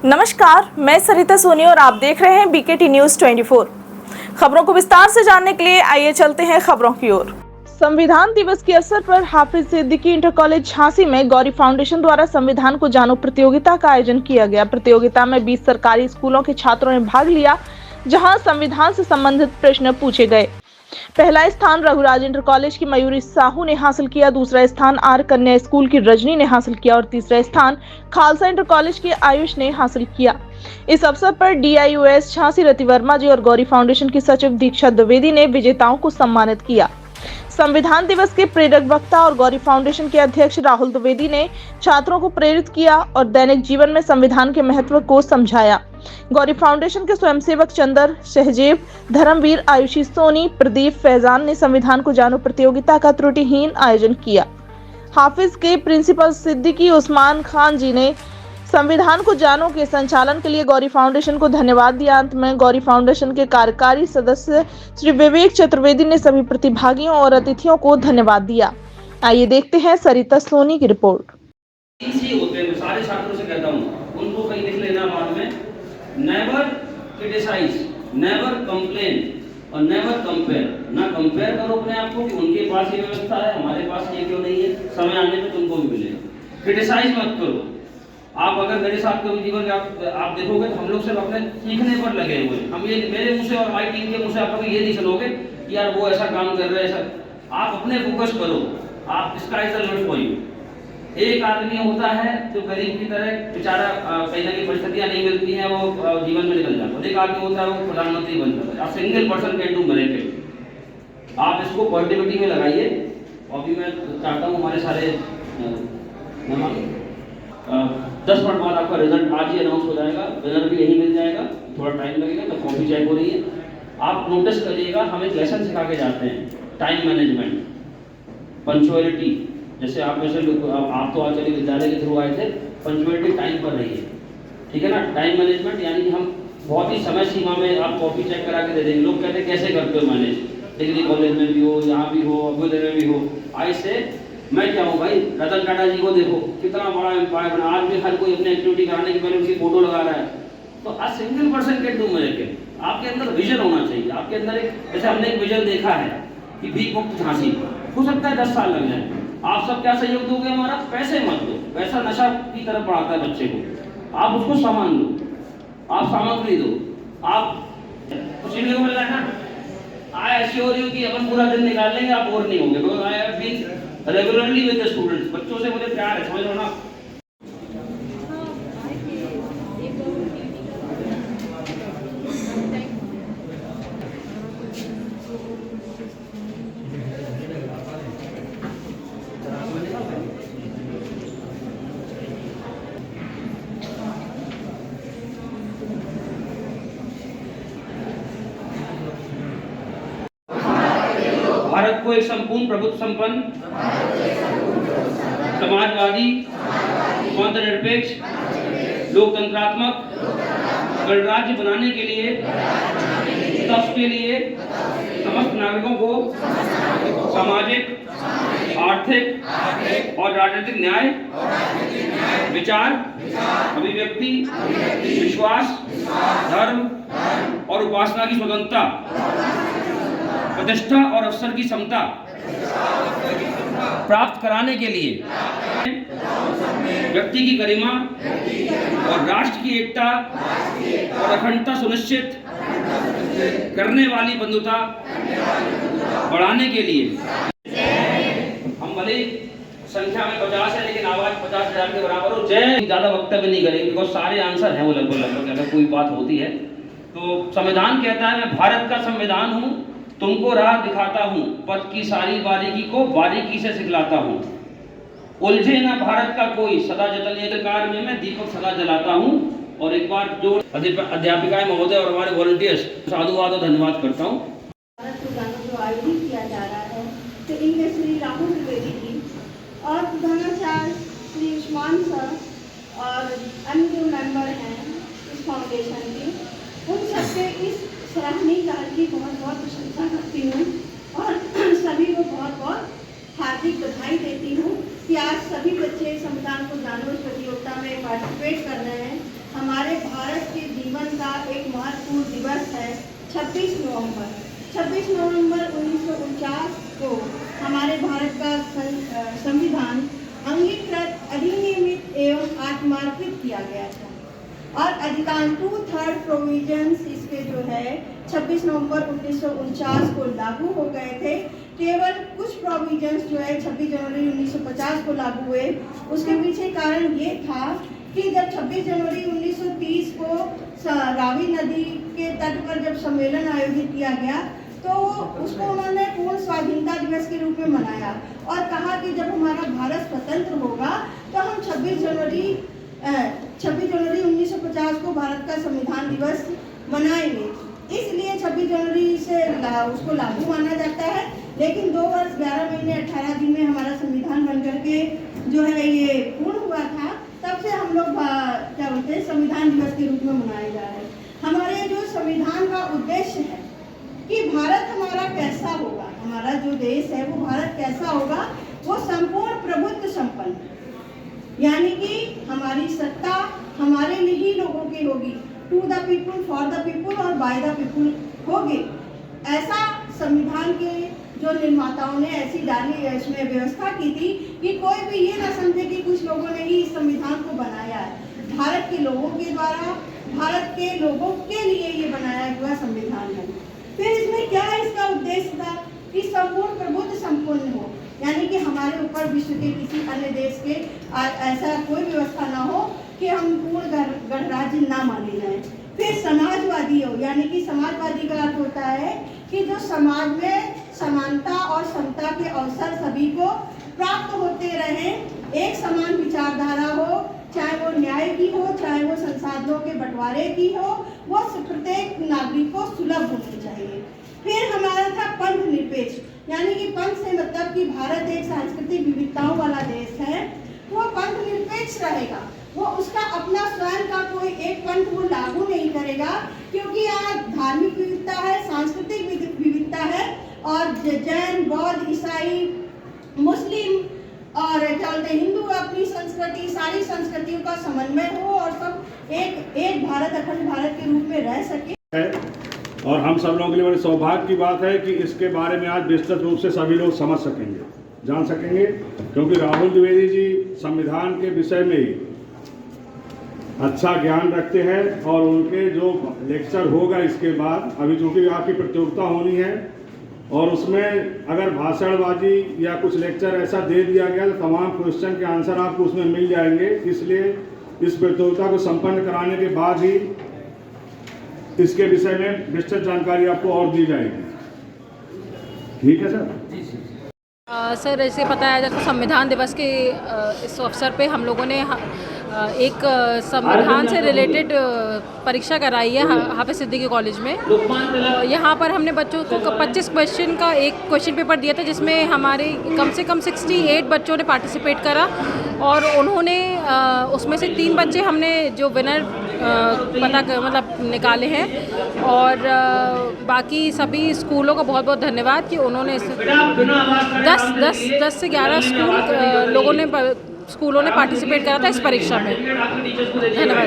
नमस्कार, मैं सरिता सोनी और आप देख रहे हैं बीकेटी न्यूज 24। खबरों को विस्तार से जानने के लिए आइए चलते हैं खबरों की ओर। संविधान दिवस के अवसर पर हाफिज सिद्दीकी इंटर कॉलेज झांसी में गौरी फाउंडेशन द्वारा संविधान को जानो प्रतियोगिता का आयोजन किया गया। प्रतियोगिता में 20 सरकारी स्कूलों के छात्रों ने भाग लिया, जहां संविधान से संबंधित प्रश्न पूछे गए। पहला स्थान रघुराज इंटर कॉलेज की मयूरी साहू ने हासिल किया, दूसरा स्थान आर कन्या स्कूल की रजनी ने हासिल किया और तीसरा स्थान खालसा इंटर कॉलेज के आयुष ने हासिल किया। इस अवसर पर DIUS झांसी रति वर्मा जी और गौरी फाउंडेशन की सचिव दीक्षा द्विवेदी ने विजेताओं को सम्मानित किया। संविधान दिवस के प्रेरक वक्ता और गौरी फाउंडेशन के अध्यक्ष राहुल द्विवेदी ने छात्रों को प्रेरित किया और दैनिक जीवन में संविधान के महत्व को समझाया। गौरी फाउंडेशन के स्वयंसेवक चंदर, सहजेब, धर्मवीर, आयुषी सोनी, प्रदीप, फैजान ने संविधान को जानो प्रतियोगिता का त्रुटिहीन आयोजन किया। हाफिज के प्रिंसिपल सिद्दीकी उस्मान खान जी ने संविधान को जानो के संचालन के लिए गौरी फाउंडेशन को धन्यवाद दिया। अंत में गौरी फाउंडेशन के कार्यकारी सदस्य श्री विवेक चतुर्वेदी ने सभी प्रतिभागियों और अतिथियों को धन्यवाद दिया। आइए देखते हैं सरिता सोनी की रिपोर्ट। सारे छात्रों से कहता हूँ, उनको कहीं लिख लेना बाद में, नेवर क्रिटिसाइज, नेवर कंप्लेन और नेवर कंपेयर। ना कंपेयर करो अपने आप को कि उनके पास ये व्यवस्था है, हमारे पास ये क्यों नहीं है, समय आने पे तुमको भी मिलेगा। क्रिटिसाइज मत करो। आप अगर मेरे साथ कभी जीवन में आप देखोगे तो हम लोग सिर्फ अपने सीखने पर लगे हुए हैं। हम ये मेरे मुंह से और हमारी टीम के मुंह से आप कभी ये नहीं सुनोगे कि यार वो ऐसा काम कर रहे हैं ऐसा। आप अपने फोकस करो, आप sky is the limit for you. एक आदमी होता है जो गरीब की तरह बेचारा कहीं ना कहीं परिस्थितियां नहीं मिलती हैं, वो जीवन में निकल जाता है। एक आदमी होता है वो प्रधानमंत्री बन जाता है। Single person can do miracle. आप इसको पॉजिटिविटी में लगाइए। अभी मैं चाहता हूँ हमारे सारे 10 मिनट बाद आपका रिजल्ट आज ही अनाउंस हो जाएगा। रिजल्ट भी यही मिल जाएगा, थोड़ा टाइम लगेगा, तो कॉपी चेक हो रही है। आप नोटिस करिएगा, हम एक लेसन सिखा के जाते हैं, टाइम मैनेजमेंट, पंक्चुअलिटी। जैसे आप में से आप तो आचार्य विद्यालय के थ्रू आए थे, पंक्चुअलिटी टाइम पर रही है, ठीक है ना। टाइम मैनेजमेंट यानी कि हम बहुत ही समय सीमा में आप कॉपी चेक करा के दे देंगे। लोग कहते हैं कैसे करते हो मैनेज, डिग्री कॉलेज में भी हो, यहाँ भी हो, अभ्युदय में भी हो। आई से मैं क्या हूँ भाई, रतन टाटा जी को देखो कितना बड़ा एम्पायर बना। आज भी हर कोई अपनी एक्टिविटी कराने के पहले उनकी फोटो लगा रहा है। तो आज single person can do miracle. आपके अंदर विजन होना चाहिए। आपके अंदर एक, जैसे हमने एक विजन देखा है कि भीख मुक्त झांसी, हो सकता है 10 साल लग जाए। आप सब क्या सहयोग दोगे हमारा? पैसे मत दो। पैसा नशा की तरफ बढ़ाता है बच्चे को। आप उसको सामान दो, आप सामग्री दो, आप कुछ को मिल रहा है ना। आई एश्योर यू कि अपन पूरा दिन निकाल लेंगे, आप बोर नहीं होंगे। Because I have been regularly with the students. बच्चों से मुझे प्यार है, समझ लो ना। भारत को एक संपूर्ण प्रभुत्व संपन्न, समाजवादी, धर्मनिरपेक्ष, लोकतंत्रात्मक गणराज्य बनाने के लिए तथा उसके लिए समस्त नागरिकों को सामाजिक, आर्थिक और राजनीतिक न्याय, विचार, अभिव्यक्ति, विश्वास, धर्म और उपासना की स्वतंत्रता, प्रतिष्ठा और अवसर की समता प्राप्त कराने के लिए व्यक्ति की गरिमा और राष्ट्र की एकता और अखंडता सुनिश्चित करने वाली बंधुता बढ़ाने के लिए हम भले संख्या में 50 है, लेकिन आवाज 50,000 के बराबर हो। जय ज्यादा वक्तव्य नहीं करेंगे, बिकॉज सारे आंसर हैं वो लगभग अगर कोई बात होती है तो। संविधान कहता है मैं भारत का संविधान हूँ, तुमको राह दिखाता हूँ, पथ की सारी बारीकी को बारीकी से सिखलाता हूँ। उलझे ना भारत का कोई, सदा जतन यज्ञकार में मैं दीपक सदा जलाता हूँ। और एक बार जो अध्यापिकाएं महोदय और हमारे वॉलंटियर्स साधुवाद और धन्यवाद करता हूँ। जो आयोजित किया जा रहा है, तो इनमें श्री राहुल द्विवेदी जी और प्रधानाचार्य श्री उस्मान सर और अन्य जो मेंबर हैं इस फाउंडेशन के, उन सबके इस सराहनीय कार्य की बहुत बहुत प्रशंसा करती हूँ और सभी को बहुत बहुत हार्दिक बधाई देती हूँ कि आज सभी बच्चे संविधान को जानो इस प्रतियोगिता में पार्टिसिपेट कर रहे हैं। हमारे भारत के जीवन का एक महत्वपूर्ण दिवस है 26 नवंबर। 26 नवंबर 1949 को हमारे भारत का संविधान अंगीकृत, अधिनियमित एवं आत्मार्पित किया गया था और अधिकांश 2/3 प्रोविजंस इसके जो है 26 नवंबर 1949 को लागू हो गए थे। केवल कुछ प्रोविजंस जो है 26 जनवरी 1950 को लागू हुए। उसके पीछे कारण ये था कि जब 26 जनवरी 1930 को रावी नदी के तट पर जब सम्मेलन आयोजित किया गया तो उसको उन्होंने पूर्ण स्वाधीनता दिवस के रूप में मनाया और कहा कि जब हमारा भारत स्वतंत्र होगा तो हम 26 जनवरी 1950 को भारत का संविधान दिवस मनाएंगे। इसलिए 26 जनवरी से उसको लागू माना जाता है। लेकिन 2 वर्ष 11 महीने 18 दिन में हमारा संविधान बनकर के जो है ये पूर्ण हुआ था, तब से हम लोग क्या बोलते हैं संविधान दिवस के रूप में मनाया जा रहा है। हमारे जो संविधान का उद्देश्य है कि भारत हमारा कैसा होगा, हमारा जो देश है वो भारत कैसा होगा, वो संपूर्ण प्रभुत्व संपन्न, यानी कि हमारी सत्ता हमारे लिए ही लोगों की होगी, to the people, for the people और बाय द पीपुल होगी। ऐसा संविधान के जो निर्माताओं ने ऐसी डाली इसमें व्यवस्था की थी कि कोई भी ये ना समझे कि कुछ लोगों ने ही इस संविधान को बनाया है। भारत के लोगों के द्वारा, भारत के लोगों के लिए ये बनाया हुआ संविधान है। फिर इसमें क्या इसका उद्देश्य था कि संपूर्ण प्रभुत्व संपन्न हो, यानी कि हमारे ऊपर विश्व के किसी अन्य देश के ऐसा कोई व्यवस्था ना हो कि हम पूर्ण गणराज्य ना माने जाए। फिर समाजवादी हो, यानी कि समाजवादी का अर्थ होता है कि जो समाज में समानता और समता के अवसर सभी को प्राप्त होते रहे, एक समान विचारधारा हो, चाहे वो न्याय की हो, चाहे वो संसाधनों के बंटवारे की हो, वो प्रत्येक नागरिक को सुलभ होनी चाहिए। फिर हमारा था पंथ निरपेक्ष, यानी कि पंथ से मतलब कि भारत एक सांस्कृतिक विविधताओं वाला देश है, वो पंथ निरपेक्ष रहेगा, वो उसका अपना स्वयं का कोई एक पंथ वो लागू नहीं करेगा, क्योंकि यहाँ धार्मिक विविधता है, सांस्कृतिक विविधता है और जैन, बौद्ध, ईसाई, मुस्लिम और क्या बोलते हैं हिंदू अपनी संस्कृति, सारी संस्कृतियों का समन्वय हो और सब एक भारत, अखंड भारत के रूप में रह सके। और हम सब लोगों के लिए बड़े सौभाग्य की बात है कि इसके बारे में आज विस्तृत रूप से सभी लोग समझ सकेंगे, जान सकेंगे, क्योंकि राहुल द्विवेदी जी संविधान के विषय में अच्छा ज्ञान रखते हैं और उनके जो लेक्चर होगा इसके बाद, अभी चूँकि आपकी प्रतियोगिता होनी है और उसमें अगर भाषणबाजी या कुछ लेक्चर ऐसा दे दिया गया तो तमाम क्वेश्चन के आंसर आपको उसमें मिल जाएंगे। इसलिए इस प्रतियोगिता को संपन्न कराने के बाद ही इसके विषय में विस्तृत जानकारी आपको और दी जाएगी। ठीक है सर? सर ऐसे पता है जैसे संविधान दिवस के इस अवसर पे हम लोगों ने एक संविधान से रिलेटेड परीक्षा कराई है हाफिज सिद्दीकी कॉलेज में। यहाँ पर हमने बच्चों को 25 क्वेश्चन का एक क्वेश्चन पेपर दिया था, जिसमें हमारे कम से कम 68 बच्चों ने पार्टिसिपेट करा और उन्होंने उसमें से 3 बच्चे हमने जो विनर मतलब निकाले हैं और बाकी सभी स्कूलों का बहुत बहुत धन्यवाद कि उन्होंने 10 से 11 स्कूलों ने पार्टिसिपेट करा था इस परीक्षा में। धन्यवाद।